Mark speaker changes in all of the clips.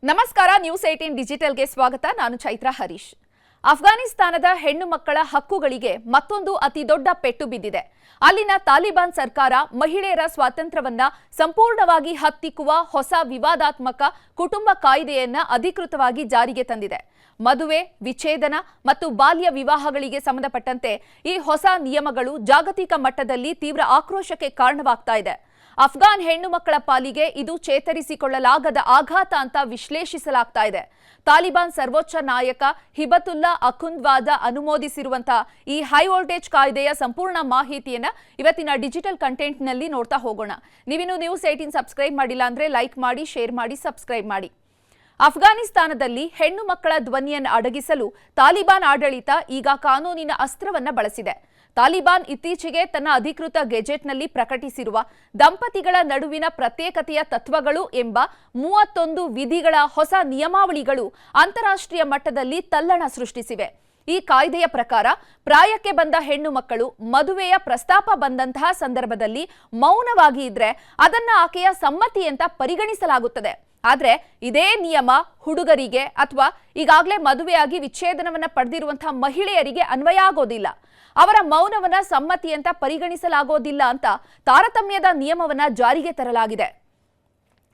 Speaker 1: ನಮಸ್ಕಾರ ನ್ಯೂಸ್ 18 ಡಿಜಿಟಲ್ಗೆ ಸ್ವಾಗತ. ನಾನು ಚೈತ್ರ ಹರೀಶ್. ಅಫ್ಘಾನಿಸ್ತಾನದ ಹೆಣ್ಣು ಮಕ್ಕಳ ಹಕ್ಕುಗಳಿಗೆ ಮತ್ತೊಂದು ಅತಿದೊಡ್ಡ ಪೆಟ್ಟು ಬಿದ್ದಿದೆ. ಅಲ್ಲಿನ ತಾಲಿಬಾನ್ ಸರ್ಕಾರ ಮಹಿಳೆಯರ ಸ್ವಾತಂತ್ರ್ಯವನ್ನ ಸಂಪೂರ್ಣವಾಗಿ ಹತ್ತಿಕ್ಕುವ ಹೊಸ ವಿವಾದಾತ್ಮಕ ಕುಟುಂಬ ಕಾಯ್ದೆಯನ್ನ ಅಧಿಕೃತವಾಗಿ ಜಾರಿಗೆ ತಂದಿದೆ. ಮದುವೆ, ವಿಚ್ಛೇದನ ಮತ್ತು ಬಾಲ್ಯ ವಿವಾಹಗಳಿಗೆ ಸಂಬಂಧಪಟ್ಟಂತೆ ಈ ಹೊಸ ನಿಯಮಗಳು ಜಾಗತಿಕ ಮಟ್ಟದಲ್ಲಿ ತೀವ್ರ ಆಕ್ರೋಶಕ್ಕೆ ಕಾರಣವಾಗ್ತಾ ಇದೆ. ಅಫ್ಘಾನ್ ಹೆಣ್ಣು ಮಕ್ಕಳ ಪಾಲಿಗೆ ಇದು ಚೇತರಿಸಿಕೊಳ್ಳಲಾಗದ ಆಘಾತ ಅಂತ ವಿಶ್ಲೇಷಿಸಲಾಗ್ತಾ ಇದೆ. ತಾಲಿಬಾನ್ ಸರ್ವೋಚ್ಚ ನಾಯಕ ಹಿಬತುಲ್ಲಾ ಅಖುಂದ್ವಾದ ಅನುಮೋದಿಸಿರುವಂತಹ ಈ ಹೈ ವೋಲ್ಟೇಜ್ ಕಾಯ್ದೆಯ ಸಂಪೂರ್ಣ ಮಾಹಿತಿಯನ್ನ ಇವತ್ತಿನ ಡಿಜಿಟಲ್ ಕಂಟೆಂಟ್ನಲ್ಲಿ ನೋಡ್ತಾ ಹೋಗೋಣ. ನೀವಿನ್ನು ನ್ಯೂಸ್ 18 ಸಬ್ಸ್ಕ್ರೈಬ್ ಮಾಡಿಲ್ಲ ಅಂದ್ರೆ ಲೈಕ್ ಮಾಡಿ, ಶೇರ್ ಮಾಡಿ, ಸಬ್ಸ್ಕ್ರೈಬ್ ಮಾಡಿ. ಅಫ್ಘಾನಿಸ್ತಾನದಲ್ಲಿ ಹೆಣ್ಣು ಮಕ್ಕಳ ಧ್ವನಿಯನ್ನು ಅಡಗಿಸಲು ತಾಲಿಬಾನ್ ಆಡಳಿತ ಈಗ ಕಾನೂನಿನ ಅಸ್ತ್ರವನ್ನ ಬಳಸಿದೆ. ತಾಲಿಬಾನ್ ಇತ್ತೀಚೆಗೆ ತನ್ನ ಅಧಿಕೃತ ಗೆಜೆಟ್ನಲ್ಲಿ ಪ್ರಕಟಿಸಿರುವ ದಂಪತಿಗಳ ನಡುವಿನ ಪ್ರತ್ಯೇಕತೆಯ ತತ್ವಗಳು ಎಂಬ 31 ವಿಧಿಗಳ ಹೊಸ ನಿಯಮಾವಳಿಗಳು ಅಂತಾರಾಷ್ಟ್ರೀಯ ಮಟ್ಟದಲ್ಲಿ ತಲ್ಲಣ ಸೃಷ್ಟಿಸಿವೆ. ಈ ಕಾಯ್ದೆಯ ಪ್ರಕಾರ ಪ್ರಾಯಕ್ಕೆ ಬಂದ ಹೆಣ್ಣು ಮಕ್ಕಳು ಮದುವೆಯ ಪ್ರಸ್ತಾಪ ಬಂದಂತಹ ಸಂದರ್ಭದಲ್ಲಿ ಮೌನವಾಗಿ ಇದ್ರೆ ಅದನ್ನ ಆಕೆಯ ಸಮ್ಮತಿ ಅಂತ ಪರಿಗಣಿಸಲಾಗುತ್ತದೆ. ಆದ್ರೆ ಇದೇ ನಿಯಮ ಹುಡುಗರಿಗೆ ಅಥವಾ ಈಗಾಗಲೇ ಮದುವೆಯಾಗಿ ವಿಚ್ಛೇದನವನ್ನ ಪಡೆದಿರುವಂತಹ ಮಹಿಳೆಯರಿಗೆ ಅನ್ವಯ ಆಗೋದಿಲ್ಲ. ಅವರ ಮೌನವನ್ನ ಸಮ್ಮತಿ ಅಂತ ಪರಿಗಣಿಸಲಾಗೋದಿಲ್ಲ ಅಂತ ತಾರತಮ್ಯದ ನಿಯಮವನ್ನ ಜಾರಿಗೆ ತರಲಾಗಿದೆ.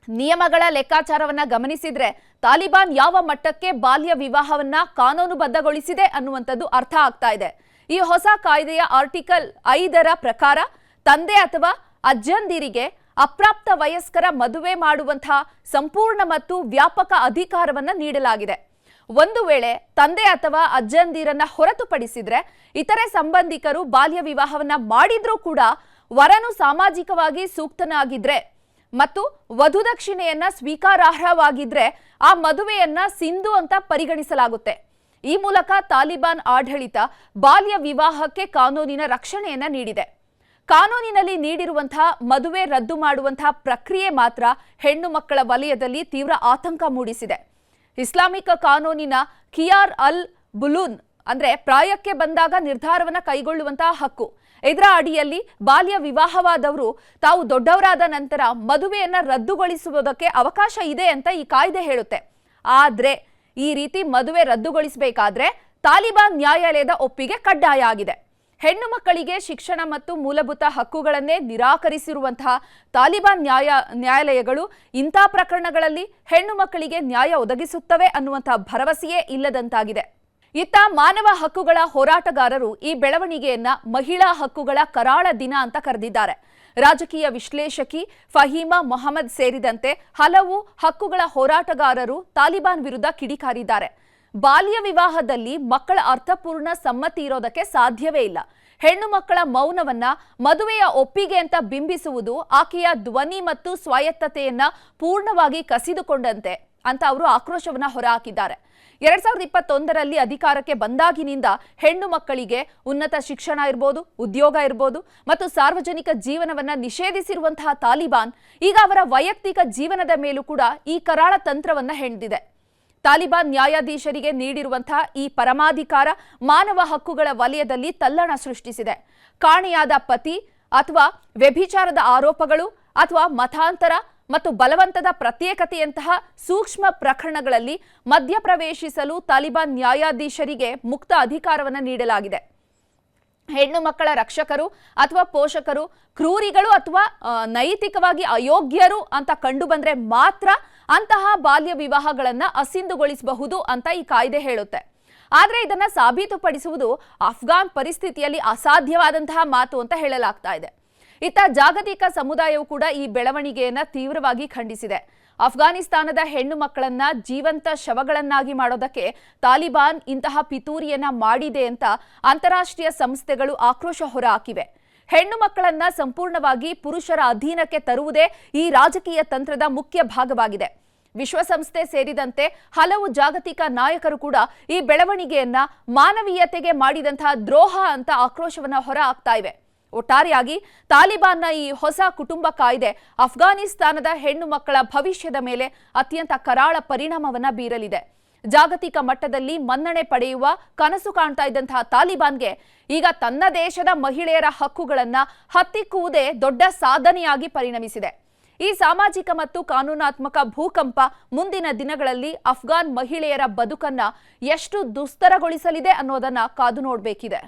Speaker 1: ನಿಯಮಗಳ ಲೆಕ್ಕಾಚಾರವನ್ನ ಗಮನಿಸಿದ್ರೆ ತಾಲಿಬಾನ್ ಯಾವ ಮಟ್ಟಕ್ಕೆ ಬಾಲ್ಯ ವಿವಾಹವನ್ನ ಕಾನೂನುಬದ್ಧಗೊಳಿಸಿದೆ ಅನ್ನುವಂಥದ್ದು ಅರ್ಥ ಆಗ್ತಾ ಇದೆ. ಈ ಹೊಸ ಕಾಯ್ದೆಯ ಆರ್ಟಿಕಲ್ 5ರ ಪ್ರಕಾರ ತಂದೆ ಅಥವಾ ಅಜ್ಜಂದಿರಿಗೆ ಅಪ್ರಾಪ್ತ ವಯಸ್ಕರ ಮದುವೆ ಮಾಡುವಂತಹ ಸಂಪೂರ್ಣ ಮತ್ತು ವ್ಯಾಪಕ ಅಧಿಕಾರವನ್ನ ನೀಡಲಾಗಿದೆ. ಒಂದು ವೇಳೆ ತಂದೆ ಅಥವಾ ಅಜ್ಜಂದಿರನ್ನ ಹೊರತುಪಡಿಸಿದ್ರೆ ಇತರೆ ಸಂಬಂಧಿಕರು ಬಾಲ್ಯ ವಿವಾಹವನ್ನ ಮಾಡಿದ್ರೂ ಕೂಡ ವರನು ಸಾಮಾಜಿಕವಾಗಿ ಸೂಕ್ತನಾಗಿದ್ರೆ ಮತ್ತು ವಧುದಕ್ಷಿಣೆಯನ್ನ ಸ್ವೀಕಾರಾರ್ಹವಾಗಿದ್ರೆ ಆ ಮದುವೆಯನ್ನ ಸಿಂಧು ಅಂತ ಪರಿಗಣಿಸಲಾಗುತ್ತೆ. ಈ ಮೂಲಕ ತಾಲಿಬಾನ್ ಆಡಳಿತ ಬಾಲ್ಯ ವಿವಾಹಕ್ಕೆ ಕಾನೂನಿನ ರಕ್ಷಣೆಯನ್ನ ನೀಡಿದೆ. ಕಾನೂನಿನಲ್ಲಿ ನೀಡಿರುವಂತಹ ಮದುವೆ ರದ್ದು ಮಾಡುವಂತಹ ಪ್ರಕ್ರಿಯೆ ಮಾತ್ರ ಹೆಣ್ಣು ಮಕ್ಕಳ ವಲಯದಲ್ಲಿ ತೀವ್ರ ಆತಂಕ ಮೂಡಿಸಿದೆ. ಇಸ್ಲಾಮಿಕ್ ಕಾನೂನಿನ ಖಿಯಾರ್ ಅಲ್ ಬುಲೂನ್ ಅಂದ್ರೆ ಪ್ರಾಯಕ್ಕೆ ಬಂದಾಗ ನಿರ್ಧಾರವನ್ನ ಕೈಗೊಳ್ಳುವಂತಹ ಹಕ್ಕು. ಇದರ ಅಡಿಯಲ್ಲಿ ಬಾಲ್ಯ ವಿವಾಹವಾದವರು ತಾವು ದೊಡ್ಡವರಾದ ನಂತರ ಮದುವೆಯನ್ನ ರದ್ದುಗೊಳಿಸುವುದಕ್ಕೆ ಅವಕಾಶ ಇದೆ ಅಂತ ಈ ಕಾಯ್ದೆ ಹೇಳುತ್ತೆ. ಆದ್ರೆ ಈ ರೀತಿ ಮದುವೆ ರದ್ದುಗೊಳಿಸಬೇಕಾದ್ರೆ ತಾಲಿಬಾನ್ ನ್ಯಾಯಾಲಯದ ಒಪ್ಪಿಗೆ ಕಡ್ಡಾಯ ಆಗಿದೆ. ಹೆಣ್ಣು ಮಕ್ಕಳಿಗೆ ಶಿಕ್ಷಣ ಮತ್ತು ಮೂಲಭೂತ ಹಕ್ಕುಗಳನ್ನೇ ನಿರಾಕರಿಸಿರುವಂತಹ ತಾಲಿಬಾನ್ ನ್ಯಾಯಾಲಯಗಳು ಇಂಥ ಪ್ರಕರಣಗಳಲ್ಲಿ ಹೆಣ್ಣು ಮಕ್ಕಳಿಗೆ ನ್ಯಾಯ ಒದಗಿಸುತ್ತವೆ ಅನ್ನುವಂತಹ ಭರವಸೆಯೇ ಇಲ್ಲದಂತಾಗಿದೆ. ಇತ್ತ ಮಾನವ ಹಕ್ಕುಗಳ ಹೋರಾಟಗಾರರು ಈ ಬೆಳವಣಿಗೆಯನ್ನ ಮಹಿಳಾ ಹಕ್ಕುಗಳ ಕರಾಳ ದಿನ ಅಂತ ಕರೆದಿದ್ದಾರೆ. ರಾಜಕೀಯ ವಿಶ್ಲೇಷಕಿ ಫಹೀಮಾ ಮೊಹಮ್ಮದ್ ಸೇರಿದಂತೆ ಹಲವು ಹಕ್ಕುಗಳ ಹೋರಾಟಗಾರರು ತಾಲಿಬಾನ್ ವಿರುದ್ಧ ಕಿಡಿಕಾರಿದ್ದಾರೆ. ಬಾಲ್ಯ ವಿವಾಹದಲ್ಲಿ ಮಕ್ಕಳ ಅರ್ಥಪೂರ್ಣ ಸಮ್ಮತಿ ಇರೋದಕ್ಕೆ ಸಾಧ್ಯವೇ ಇಲ್ಲ. ಹೆಣ್ಣು ಮಕ್ಕಳ ಮೌನವನ್ನ ಮದುವೆಯ ಒಪ್ಪಿಗೆ ಅಂತ ಬಿಂಬಿಸುವುದು ಆಕೆಯ ಧ್ವನಿ ಮತ್ತು ಸ್ವಾಯತ್ತತೆಯನ್ನ ಪೂರ್ಣವಾಗಿ ಕಸಿದುಕೊಂಡಂತೆ ಅಂತ ಅವರು ಆಕ್ರೋಶವನ್ನ ಹೊರಹಾಕಿದ್ದಾರೆ. 2021ರಲ್ಲಿ ಅಧಿಕಾರಕ್ಕೆ ಬಂದಾಗಿನಿಂದ ಹೆಣ್ಣು ಮಕ್ಕಳಿಗೆ ಉನ್ನತ ಶಿಕ್ಷಣ ಇರ್ಬೋದು, ಉದ್ಯೋಗ ಇರ್ಬೋದು ಮತ್ತು ಸಾರ್ವಜನಿಕ ಜೀವನವನ್ನ ನಿಷೇಧಿಸಿರುವಂತಹ ತಾಲಿಬಾನ್ ಈಗ ಅವರ ವೈಯಕ್ತಿಕ ಜೀವನದ ಮೇಲೂ ಕೂಡ ಈ ಕರಾಳ ತಂತ್ರವನ್ನ ಹೆಣೆದಿದೆ. ತಾಲಿಬಾನ್ ನ್ಯಾಯಾಧೀಶರಿಗೆ ನೀಡಿರುವಂತಹ ಈ ಪರಮಾಧಿಕಾರ ಮಾನವ ಹಕ್ಕುಗಳ ವಲಯದಲ್ಲಿ ತಲ್ಲಣ ಸೃಷ್ಟಿಸಿದೆ. ಕಾಣೆಯಾದ ಪತಿ ಅಥವಾ ವ್ಯಭಿಚಾರದ ಆರೋಪಗಳು ಅಥವಾ ಮತಾಂತರ ಮತ್ತು ಬಲವಂತದ ಪ್ರತ್ಯೇಕತೆಯಂತಹ ಸೂಕ್ಷ್ಮ ಪ್ರಕರಣಗಳಲ್ಲಿ ಮಧ್ಯಪ್ರವೇಶಿಸಲು ತಾಲಿಬಾನ್ ನ್ಯಾಯಾಧೀಶರಿಗೆ ಮುಕ್ತ ಅಧಿಕಾರವನ್ನು ನೀಡಲಾಗಿದೆ. ಹೆಣ್ಣು ಮಕ್ಕಳ ರಕ್ಷಕರು ಅಥವಾ ಪೋಷಕರು ಕ್ರೂರಿಗಳು ಅಥವಾ ನೈತಿಕವಾಗಿ ಅಯೋಗ್ಯರು ಅಂತ ಕಂಡು ಬಂದ್ರೆ ಮಾತ್ರ ಅಂತಹ ಬಾಲ್ಯ ವಿವಾಹಗಳನ್ನ ಅಸಿಂಧುಗೊಳಿಸಬಹುದು ಅಂತ ಈ ಕಾಯ್ದೆ ಹೇಳುತ್ತೆ. ಆದ್ರೆ ಇದನ್ನ ಸಾಬೀತುಪಡಿಸುವುದು ಅಫ್ಘಾನ್ ಪರಿಸ್ಥಿತಿಯಲ್ಲಿ ಅಸಾಧ್ಯವಾದಂತಹ ಮಾತು ಅಂತ ಹೇಳಲಾಗ್ತಾ ಇದೆ. ಇತ್ತ ಜಾಗತಿಕ ಸಮುದಾಯವು ಕೂಡ ಈ ಬೆಳವಣಿಗೆಯನ್ನ ತೀವ್ರವಾಗಿ ಖಂಡಿಸಿದೆ. ಅಫ್ಘಾನಿಸ್ತಾನದ ಹೆಣ್ಣು ಮಕ್ಕಳನ್ನ ಜೀವಂತ ಶವಗಳನ್ನಾಗಿ ಮಾಡೋದಕ್ಕೆ ತಾಲಿಬಾನ್ ಇಂತಹ ಪಿತೂರಿಯನ್ನ ಮಾಡಿದೆ ಅಂತ ಅಂತಾರಾಷ್ಟ್ರೀಯ ಸಂಸ್ಥೆಗಳು ಆಕ್ರೋಶ ಹೊರಹಾಕಿವೆ. ಹೆಣ್ಣು ಮಕ್ಕಳನ್ನ ಸಂಪೂರ್ಣವಾಗಿ ಪುರುಷರ ಅಧೀನಕ್ಕೆ ತರುವುದೇ ಈ ರಾಜಕೀಯ ತಂತ್ರದ ಮುಖ್ಯ ಭಾಗವಾಗಿದೆ. ವಿಶ್ವಸಂಸ್ಥೆ ಸೇರಿದಂತೆ ಹಲವು ಜಾಗತಿಕ ನಾಯಕರು ಕೂಡ ಈ ಬೆಳವಣಿಗೆಯನ್ನ ಮಾನವೀಯತೆಗೆ ಮಾಡಿದಂತಹ ದ್ರೋಹ ಅಂತ ಆಕ್ರೋಶವನ್ನ ಹೊರ ಹಾಕ್ತಾ ಇವೆ. ಒಟ್ಟಾರೆಯಾಗಿ ತಾಲಿಬಾನ್ನ ಈ ಹೊಸ ಕುಟುಂಬ ಕಾಯ್ದೆ ಅಫ್ಘಾನಿಸ್ತಾನದ ಹೆಣ್ಣು ಮಕ್ಕಳ ಭವಿಷ್ಯದ ಮೇಲೆ ಅತ್ಯಂತ ಕರಾಳ ಪರಿಣಾಮವನ್ನ ಬೀರಲಿದೆ. ಜಾಗತಿಕ ಮಟ್ಟದಲ್ಲಿ ಮನ್ನಣೆ ಪಡೆಯುವ ಕನಸು ಕಾಣ್ತಾ ಇದ್ದಂತಹ ತಾಲಿಬಾನ್ಗೆ ಈಗ ತನ್ನ ದೇಶದ ಮಹಿಳೆಯರ ಹಕ್ಕುಗಳನ್ನ ಹತ್ತಿಕ್ಕುವುದೇ ದೊಡ್ಡ ಸಾಧನೆಯಾಗಿ ಪರಿಣಮಿಸಿದೆ. ಈ ಸಾಮಾಜಿಕ ಮತ್ತು ಕಾನೂನಾತ್ಮಕ ಭೂಕಂಪ ಮುಂದಿನ ದಿನಗಳಲ್ಲಿ ಅಫ್ಘಾನ್ ಮಹಿಳೆಯರ ಬದುಕನ್ನ ಎಷ್ಟು ದುಸ್ತರಗೊಳಿಸಲಿದೆ ಅನ್ನೋದನ್ನ ಕಾದು ನೋಡಬೇಕಿದೆ.